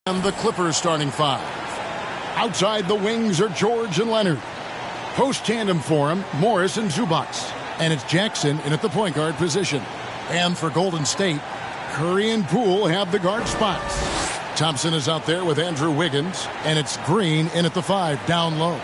And the Clippers starting five. Outside the wings are George and Leonard. Post tandem for him, Morris and Zubac. And it's Jackson in at the point guard position. And for Golden State, Curry and Poole have the guard spots. Thompson is out there with Andrew Wiggins. And it's Green in at the 5 down low.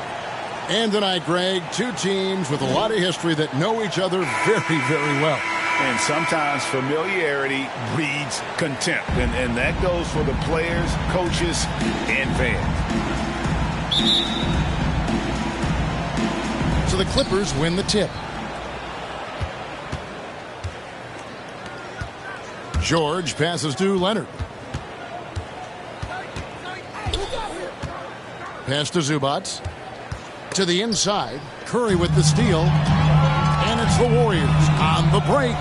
And tonight, Greg, two teams with a lot of history that know each other very, very well. And sometimes familiarity breeds contempt. And that goes for the players, coaches, and fans. So the Clippers win the tip. George passes to Leonard. Pass to Zubac. To the inside. Curry with the steal. And it's the Warriors on the break.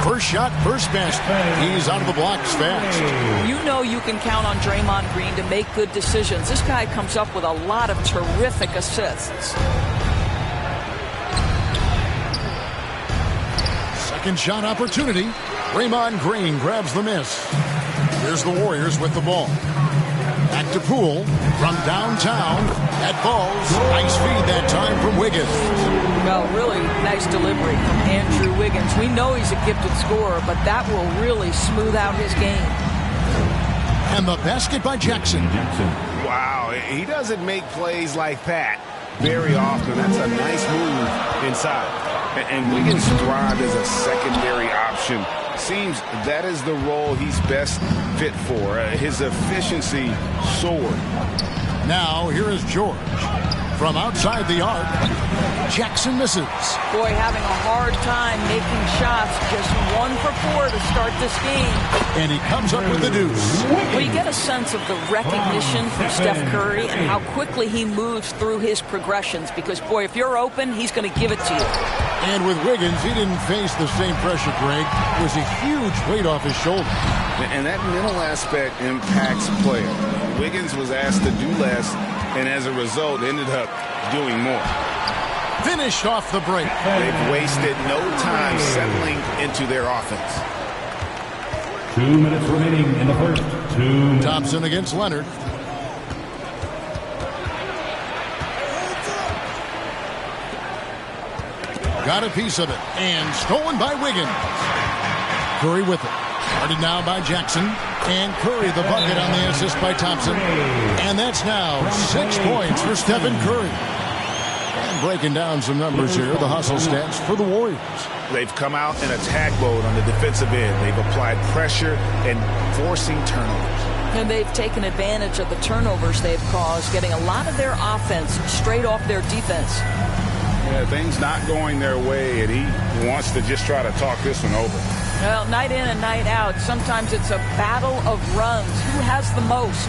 First shot, first basket. He's out of the blocks fast. You know you can count on Draymond Green to make good decisions. This guy comes up with a lot of terrific assists. Second shot opportunity. Draymond Green grabs the miss. Here's the Warriors with the ball. Back to Poole from downtown. That falls. Nice feed that time from Wiggins. Well, really nice delivery from Andrew Wiggins. We know he's a gifted scorer, but that will really smooth out his game. And the basket by Jackson. Wow, he doesn't make plays like that very often. That's a nice move inside. And Wiggins thrived as a secondary option. Seems that is the role he's best fit for. His efficiency soared. Now here is George. From outside the arc, Jackson misses. Boy, having a hard time making shots. Just 1 for 4 to start this game. And he comes up with the deuce. Well, you get a sense of the recognition from Steph Curry and how quickly he moves through his progressions. Because, boy, if you're open, he's going to give it to you. And with Wiggins, he didn't face the same pressure, Greg. It was a huge weight off his shoulder. And that mental aspect impacts play. Wiggins was asked to do less, and as a result, ended up doing more. Finished off the break. They've wasted no time settling into their offense. 2 minutes remaining in the first. 2. Thompson against Leonard. Got a piece of it. And stolen by Wiggins. Curry with it. Guarded now by Jackson. And Curry the bucket on the assist by Thompson. And that's now 6 points for Stephen Curry. And breaking down some numbers here, the hustle stats for the Warriors. They've come out in attack mode on the defensive end. They've applied pressure and forcing turnovers. And they've taken advantage of the turnovers they've caused, getting a lot of their offense straight off their defense. Yeah, things not going their way, and he wants to just try to talk this one over. Well, night in and night out, sometimes it's a battle of runs. Who has the most?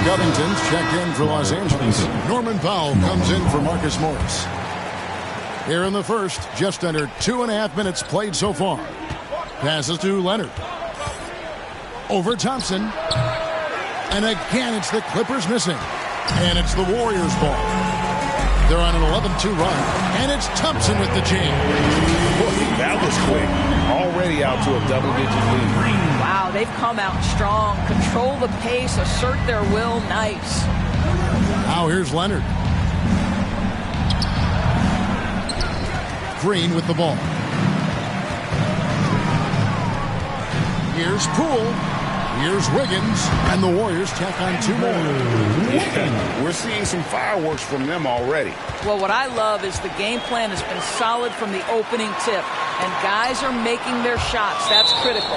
Covington's checked in for Los Angeles. Norman Powell comes in for Marcus Morris. Here in the first, just under 2.5 minutes played so far. Passes to Leonard. Over Thompson. And again, it's the Clippers missing. And it's the Warriors ball. They're on an 11-2 run. And it's Thompson with the jam. Boy, that was quick. Already out to a double-digit lead. Wow, they've come out strong. Control the pace, assert their will. Nice. Now here's Leonard. Green with the ball. Here's Poole. Here's Wiggins. And the Warriors tack on 2 more. Yeah, we're seeing some fireworks from them already. Well, what I love is the game plan has been solid from the opening tip. And guys are making their shots. That's critical.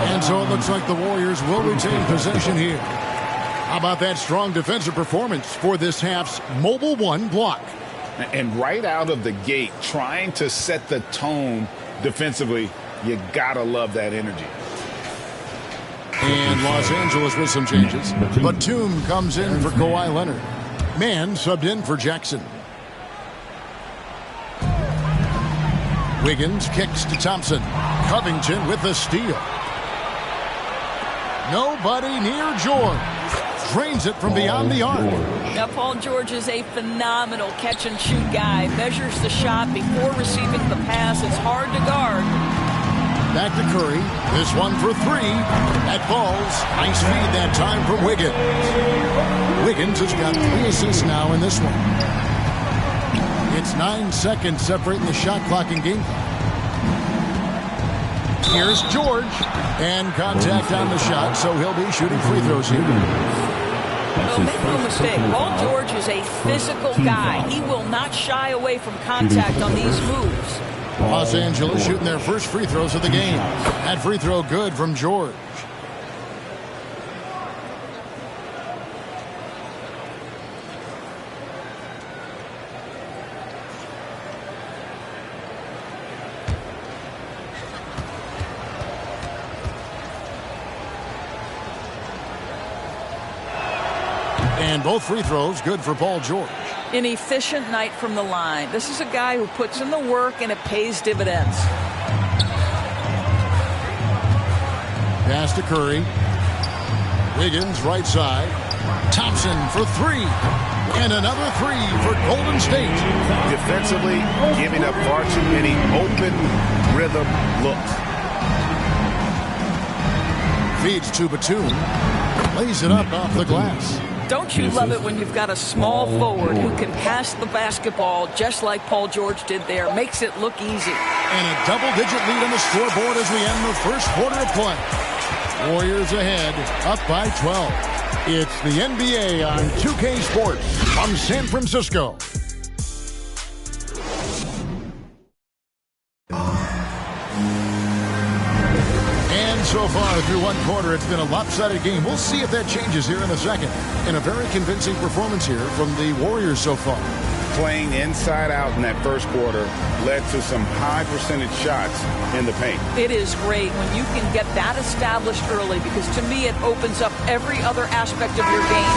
And so it looks like the Warriors will retain possession here. How about that strong defensive performance for this half's Mobile One block? And right out of the gate, trying to set the tone defensively You gotta love that energy. And Los Angeles with some changes. Batum comes in for Kawhi Leonard. Mann subbed in for Jackson. Wiggins kicks to Thompson. Covington with the steal. Nobody near George. Drains it from beyond the arc. Now, Paul George is a phenomenal catch-and-shoot guy. Measures the shot before receiving the pass. It's hard to guard. Back to Curry. This one for three. That falls. Nice feed that time from Wiggins. Wiggins has got 3 assists now in this one. It's 9 seconds separating the shot clock and game clock. Here's George. And contact on the shot, so he'll be shooting free throws here. No, make no mistake, Paul George is a physical guy. He will not shy away from contact on these moves. Los Angeles shooting their first free throws of the game. That free throw good from George. And both free throws good for Paul George. An efficient night from the line. This is a guy who puts in the work and it pays dividends. Pass to Curry. Wiggins right side. Thompson for three. And another three for Golden State. Defensively, giving up far too many open rhythm looks. Feeds to Batum. Lays it up off the glass. Don't you love it when you've got a small forward who can pass the basketball just like Paul George did there? Makes it look easy. And a double-digit lead on the scoreboard as we end the first quarter of play. Warriors ahead, up by 12. It's the NBA on 2K Sports from San Francisco. So far through one quarter, it's been a lopsided game. We'll see if that changes here in a second. And a very convincing performance here from the Warriors so far. Playing inside out in that first quarter led to some high percentage shots in the paint. It is great when you can get that established early because to me it opens up every other aspect of your game.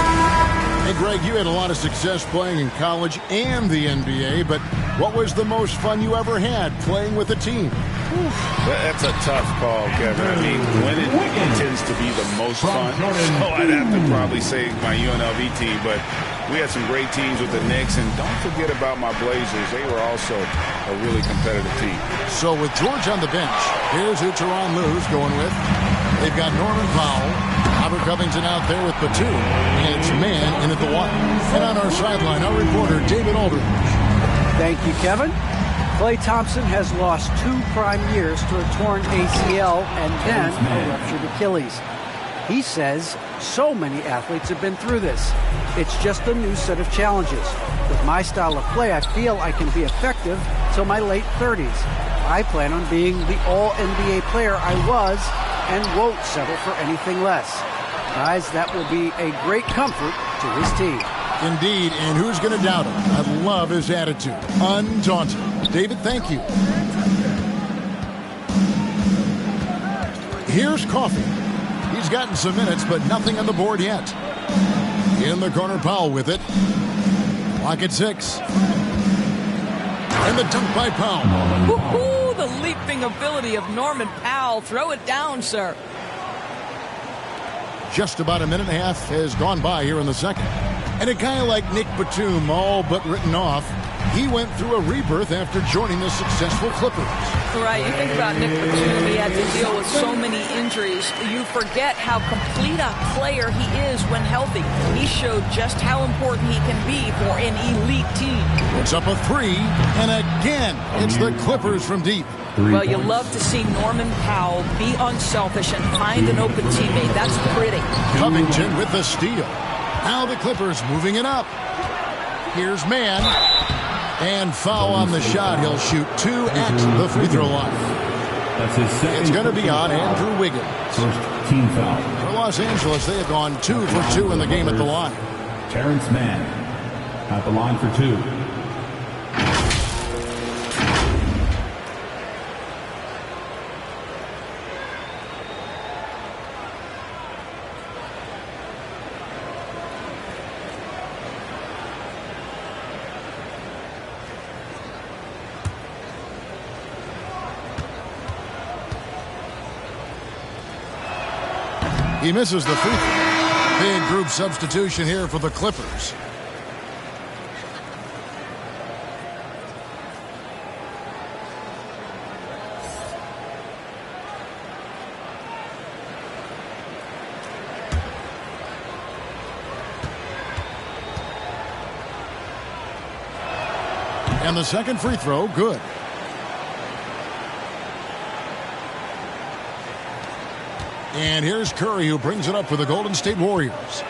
Hey, Greg, you had a lot of success playing in college and the NBA, but what was the most fun you ever had playing with a team? That's a tough call, Kevin. I mean, winning tends to be the most fun. So I'd have to probably say my UNLV team, but we had some great teams with the Knicks, and don't forget about my Blazers. They were also a really competitive team. So with George on the bench, here's who Tyronn Lue's going with. They've got Norman Powell, Robert Covington out there with Batum, and it's Mann in at the one. And on our sideline, our reporter, David Aldridge. Thank you, Kevin. Klay Thompson has lost 2 prime years to a torn ACL and then a ruptured Achilles. He says so many athletes have been through this. It's just a new set of challenges. With my style of play, I feel I can be effective till my late 30s. I plan on being the all-NBA player I was and won't settle for anything less. Guys, that will be a great comfort to his team. Indeed, and who's going to doubt him? I love his attitude. Undaunted. David, thank you. Here's Coffee. He's gotten some minutes, but nothing on the board yet. In the corner, Powell with it. Clock at 6. And the dunk by Powell. Woo-hoo, the leaping ability of Norman Powell. Throw it down, sir. Just about a minute and a half has gone by here in the second. And a guy like Nick Batum, all but written off, he went through a rebirth after joining the successful Clippers. Right, you think about Nick Batum, he had to deal with so many injuries. You forget how complete a player he is when healthy. He showed just how important he can be for an elite team. It's up a 3, and again, it's the Clippers from deep. Well, you love to see Norman Powell be unselfish and find an open teammate. That's pretty. Covington with the steal. Now the Clippers moving it up. Here's Mann. And foul on the shot. He'll shoot 2 at the free throw line. That's his second. It's going to be on Andrew Wiggins. First team foul. For Los Angeles, they have gone 2 for 2 in the game at the line. Terrence Mann at the line for 2. He misses the free throw. Big group substitution here for the Clippers. And the second free throw, good. And here's Curry, who brings it up for the Golden State Warriors.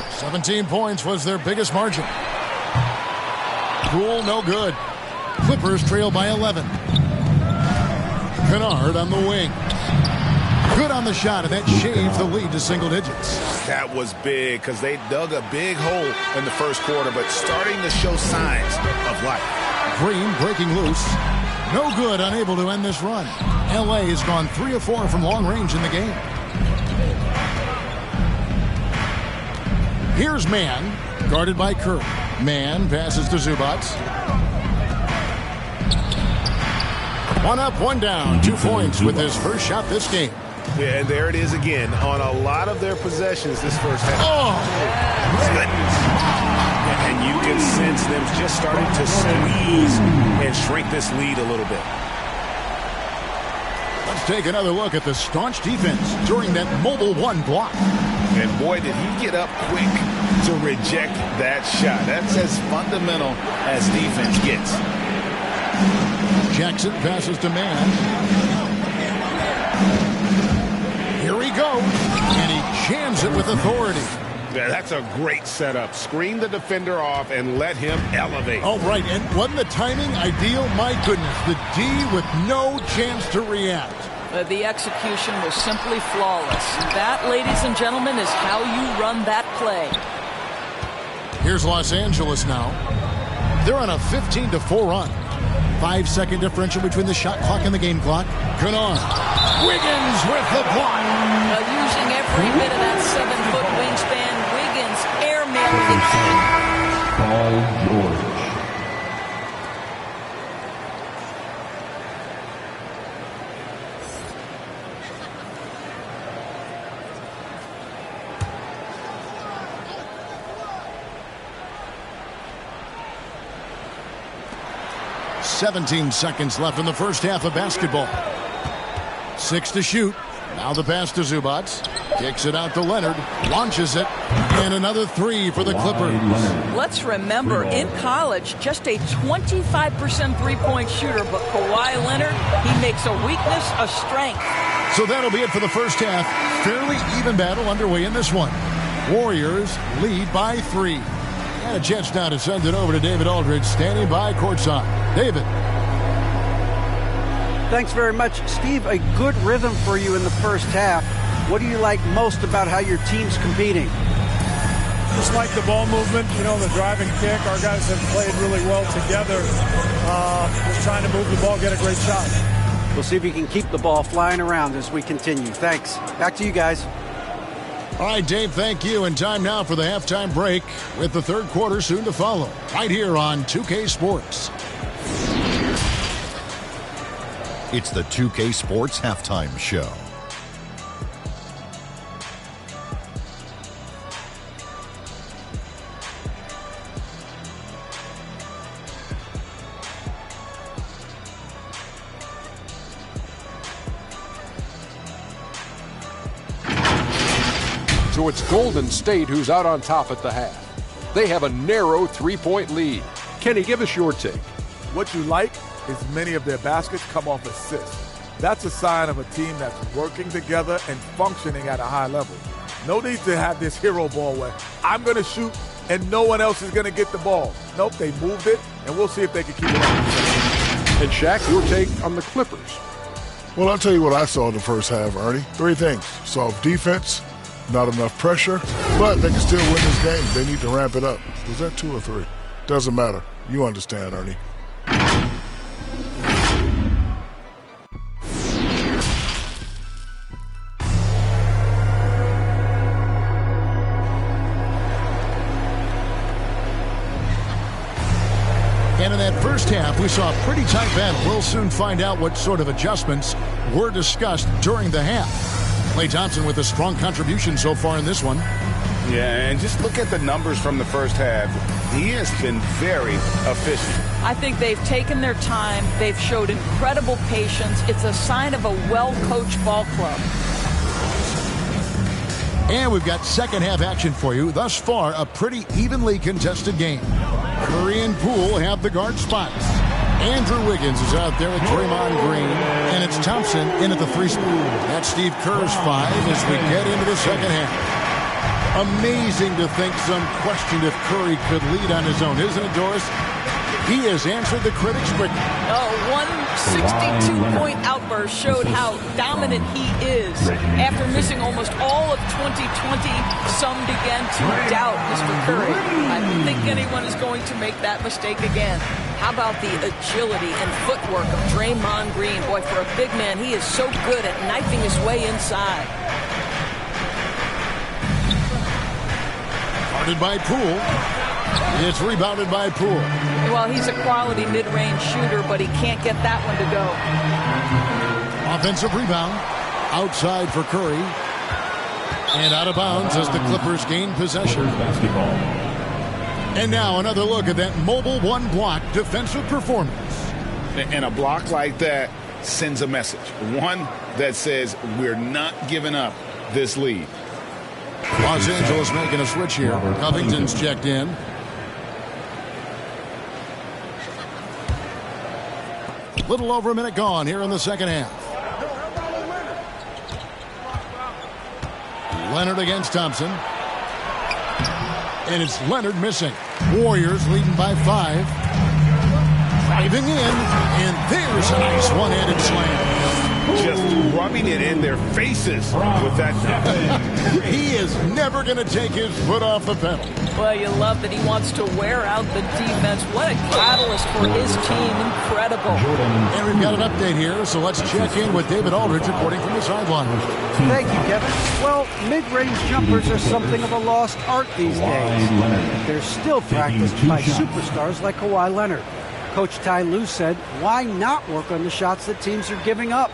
17 points was their biggest margin. Poole, no good. Clippers trail by 11. Kennard on the wing. Good on the shot, and that shaves the lead to single digits. That was big because they dug a big hole in the first quarter, but starting to show signs of life. Green breaking loose. No good, unable to end this run. L.A. has gone 3 of 4 from long range in the game. Here's Mann, guarded by Curry. Mann passes to Zubac. One up, one down. 2 points with his first shot this game. Yeah, and there it is again. On a lot of their possessions this first half. Oh! And you can sense them just starting to squeeze and shrink this lead a little bit. Let's take another look at the staunch defense during that mobile one block. And boy, did he get up quick to reject that shot. That's as fundamental as defense gets. Jackson passes to Mann. Here he goes, and he jams it with authority. Yeah, that's a great setup. Screen the defender off and let him elevate. Oh, right, and wasn't the timing ideal? My goodness, the D with no chance to react. The execution was simply flawless. That, ladies and gentlemen, is how you run that play. Here's Los Angeles now. They're on a 15-4 run. 5-second differential between the shot clock and the game clock. Kennard. Wiggins with the block. Using every bit of that 7-foot wingspan, Wiggins airmailed the Paul George. .17 seconds left in the first half of basketball. 6 to shoot. Now the pass to Zubac. Kicks it out to Leonard. Launches it. And another 3 for the Clippers. Let's remember, in college, just a 25% three-point shooter. But Kawhi Leonard, he makes a weakness a strength. So that'll be it for the first half. Fairly even battle underway in this one. Warriors lead by 3. And a Jets now to send it over to David Aldridge, standing by courtside. David. Thanks very much, Steve. A good rhythm for you in the first half. What do you like most about how your team's competing? Just like the ball movement, the driving kick. Our guys have played really well together. Just trying to move the ball, get a great shot. We'll see if you can keep the ball flying around as we continue. Thanks. Back to you guys. All right, Dave, thank you. And time now for the halftime break with the third quarter soon to follow. Right here on 2K Sports. It's the 2K Sports Halftime Show. So it's Golden State who's out on top at the half. They have a narrow three-point lead. Kenny, give us your take. What you like is many of their baskets come off assists. That's a sign of a team that's working together and functioning at a high level. No need to have this hero ball where I'm going to shoot and no one else is going to get the ball. Nope, they moved it, and we'll see if they can keep it up. And Shaq, your take on the Clippers. Well, I'll tell you what I saw in the first half, Ernie. 3 things. Soft defense, not enough pressure, but they can still win this game. They need to ramp it up. Was that 2 or 3? Doesn't matter. You understand, Ernie. And in that first half, we saw a pretty tight battle. We'll soon find out what sort of adjustments were discussed during the half. Klay Thompson with a strong contribution so far in this one. Yeah, and just look at the numbers from the first half. He has been very efficient. I think they've taken their time. They've showed incredible patience. It's a sign of a well-coached ball club. And we've got second half action for you. Thus far, a pretty evenly contested game. Curry and Poole have the guard spots. Andrew Wiggins is out there with Draymond Green, and it's Thompson in at the 3 spot. That's Steve Kerr's 5 as we get into the second half. Amazing to think some questioned if Curry could lead on his own, isn't it, Doris? He has answered the critics quickly. One 62-point outburst showed how dominant he is. After missing almost all of 2020, some began to doubt Mr. Curry. I don't think anyone is going to make that mistake again. How about the agility and footwork of Draymond Green? Boy, for a big man, he is so good at knifing his way inside. Guarded by Poole. It's rebounded by Poole. Well, he's a quality mid-range shooter, but he can't get that one to go. Offensive rebound. Outside for Curry. And out of bounds as the Clippers gain possession. And now another look at that mobile one-block defensive performance. And a block like that sends a message. One that says we're not giving up this lead. Los Angeles making a switch here. Covington's checked in. Little over a minute gone here in the second half. Leonard against Thompson. And it's Leonard missing. Warriors leading by 5. Driving in. And there's a nice one-handed slam. Just rubbing it in their faces with that. He is never going to take his foot off the pedal. Well, you love that he wants to wear out the defense. What a catalyst for his team. Incredible. And we've got an update here, so let's check in with David Aldridge reporting from the sideline. Thank you, Kevin. Well, mid-range jumpers are something of a lost art these days. They're still practiced by superstars like Kawhi Leonard. Coach Ty Lue said, why not work on the shots that teams are giving up?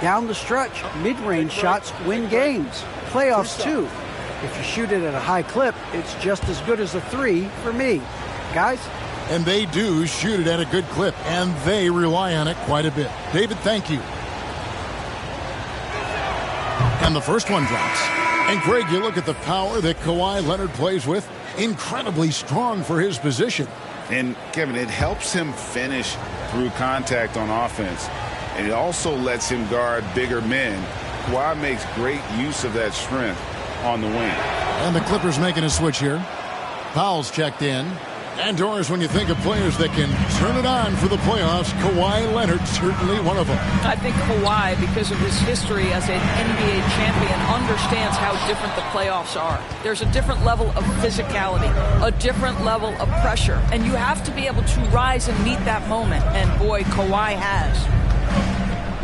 Down the stretch, mid-range shots win games. Playoffs, too. If you shoot it at a high clip, it's just as good as a 3 for me. Guys? And they do shoot it at a good clip, and they rely on it quite a bit. David, thank you. And the first one drops. And, Greg, you look at the power that Kawhi Leonard plays with. Incredibly strong for his position. And, Kevin, it helps him finish through contact on offense. And it also lets him guard bigger men. Kawhi makes great use of that strength on the wing. And the Clippers making a switch here. Powell's checked in. And Doris, when you think of players that can turn it on for the playoffs, Kawhi Leonard certainly one of them. I think Kawhi, because of his history as an NBA champion, understands how different the playoffs are. There's a different level of physicality, a different level of pressure, and you have to be able to rise and meet that moment. And boy, Kawhi has.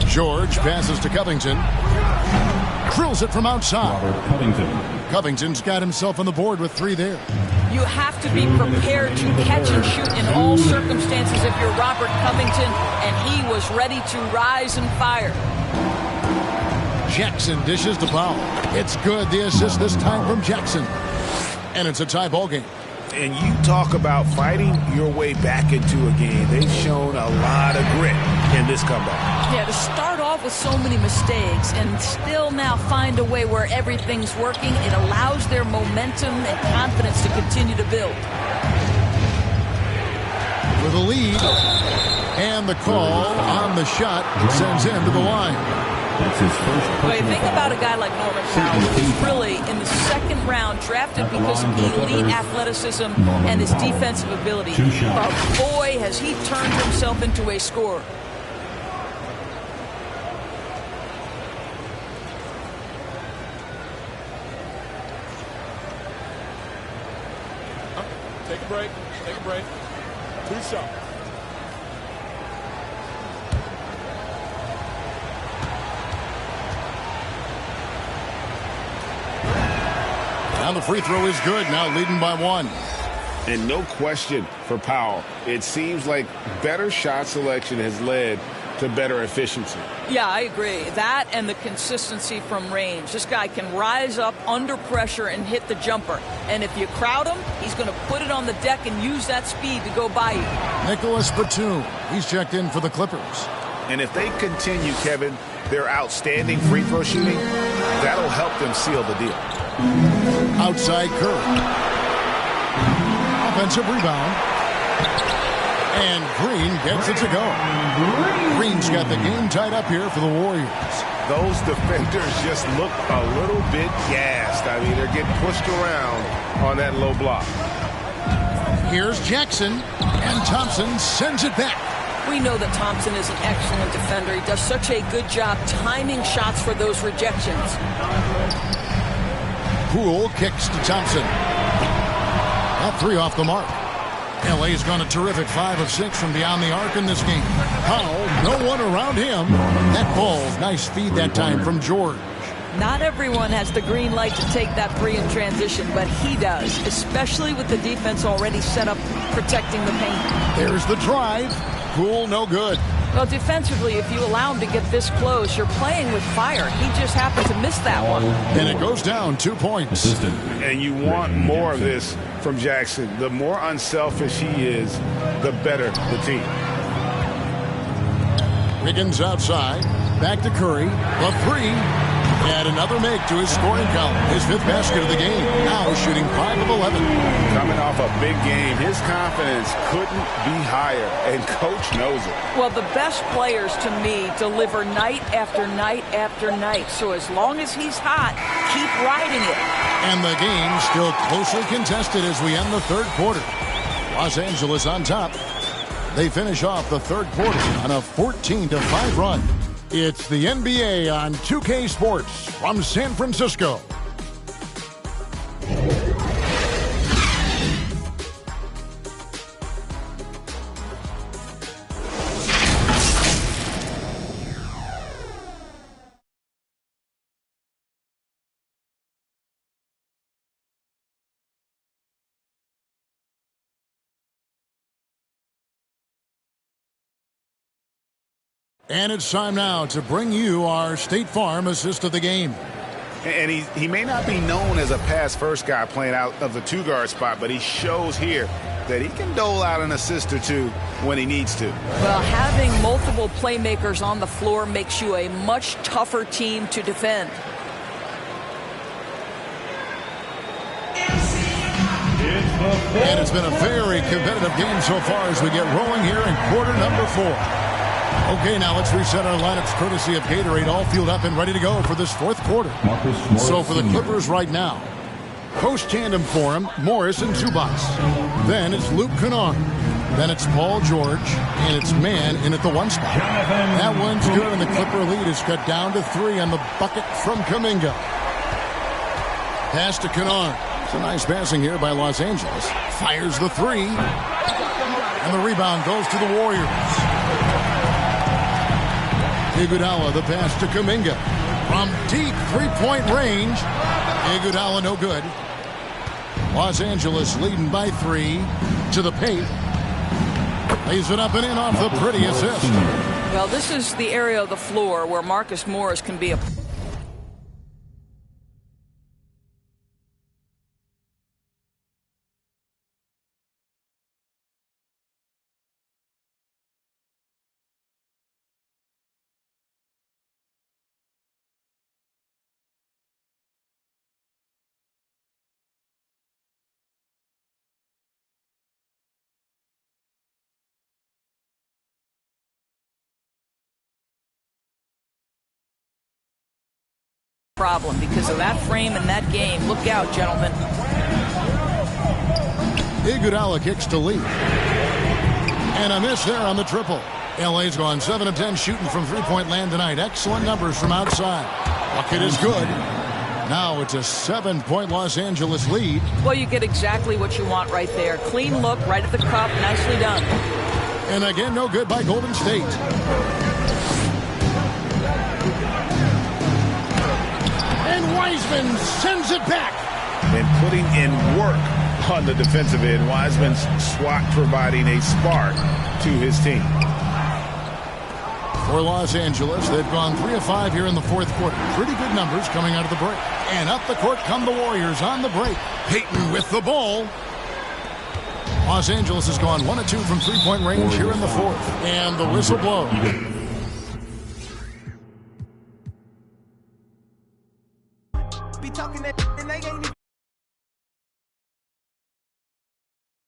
George passes to Covington. Drills it from outside. Covington's got himself on the board with 3 there. You have to be prepared to catch and shoot in all circumstances if you're Robert Covington, and he was ready to rise and fire. Jackson dishes to Powell. It's good. The assist this time from Jackson. And it's a tie ball game. And you talk about fighting your way back into a game. They've shown a lot of grit in this comeback. Yeah, to start off with so many mistakes and still now find a way where everything's working, it allows their momentum and confidence to continue to build. With a lead and the call on the shot sends him to the line. That's his first. But think about a guy like Norman Powell, who's really in the second round drafted because of elite athleticism and his defensive ability. But boy, has he turned himself into a scorer. Take a break. Take a break. 2 shots. Now the free throw is good. Now leading by 1. And no question for Powell. It seems like better shot selection has led to to better efficiency. Yeah, I agree. That and the consistency from range. This guy can rise up under pressure and hit the jumper. And if you crowd him, he's going to put it on the deck and use that speed to go by you. Nicholas Batum, he's checked in for the Clippers. And if they continue, Kevin, their outstanding free throw shooting, that'll help them seal the deal. Outside Curry. Offensive rebound. And Green gets it to go. Green's got the game tied up here for the Warriors. Those defenders just look a little bit gassed. I mean, they're getting pushed around on that low block. Here's Jackson, and Thompson sends it back. We know that Thompson is an excellent defender. He does such a good job timing shots for those rejections. Poole kicks to Thompson. That three off the mark. LA's gone a terrific 5 of 6 from beyond the arc in this game. Powell, no one around him. That ball, nice feed that time from George. Not everyone has the green light to take that three in transition, but he does, especially with the defense already set up protecting the paint. There's the drive. Poole, no good. Well, defensively, if you allow him to get this close, you're playing with fire. He just happened to miss that one. And it goes down 2 points. And you want more of this from Jackson. The more unselfish he is, the better the team. Wiggins outside. Back to Curry. The three. And another make to his scoring column. His 5th basket of the game. Now shooting 5 of 11. Coming off a big game, his confidence couldn't be higher, and Coach knows it. Well, the best players, to me, deliver night after night after night. So as long as he's hot, keep riding it. And the game still closely contested as we end the third quarter. Los Angeles on top. They finish off the third quarter on a 14-5 run. It's the NBA on 2K Sports from San Francisco. And it's time now to bring you our State Farm assist of the game. And he may not be known as a pass-first guy playing out of the two-guard spot, but he shows here that he can dole out an assist or two when he needs to. Well, having multiple playmakers on the floor makes you a much tougher team to defend. And it's been a very competitive game so far as we get rolling here in quarter number 4. Okay, now let's reset our lineups courtesy of Gatorade, all fueled up and ready to go for this fourth quarter. So for the Clippers right now, post tandem for him, Morris and Zubac. Then it's Luke Kennard. Then it's Paul George, and it's man in at the 1 spot. That one's good, and the Clipper lead is cut down to 3 on the bucket from Kuminga. Pass to Kennard. It's a nice passing here by Los Angeles. Fires the 3. And the rebound goes to the Warriors. Iguodala, the pass to Kuminga. From deep three-point range. Iguodala, no good. Los Angeles leading by 3 to the paint. Lays it up and in off the pretty assist. Well, this is the area of the floor where Marcus Morris can be a... problem because of that frame and that game. Look out, gentlemen. Iguodala kicks to Lee. And a miss there on the triple. LA's gone 7 of 10 shooting from three-point land tonight. Excellent numbers from outside. Bucket is good. Now it's a 7-point Los Angeles lead. Well, you get exactly what you want right there. Clean look, right at the cup. Nicely done. And again, no good by Golden State. And Wiseman sends it back. And putting in work on the defensive end. Wiseman's swat providing a spark to his team. For Los Angeles, they've gone 3 of 5 here in the fourth quarter. Pretty good numbers coming out of the break. And up the court come the Warriors on the break. Payton with the ball. Los Angeles has gone 1 of 2 from three-point range here in the fourth. And the whistle blows. Be talking that and they ain't even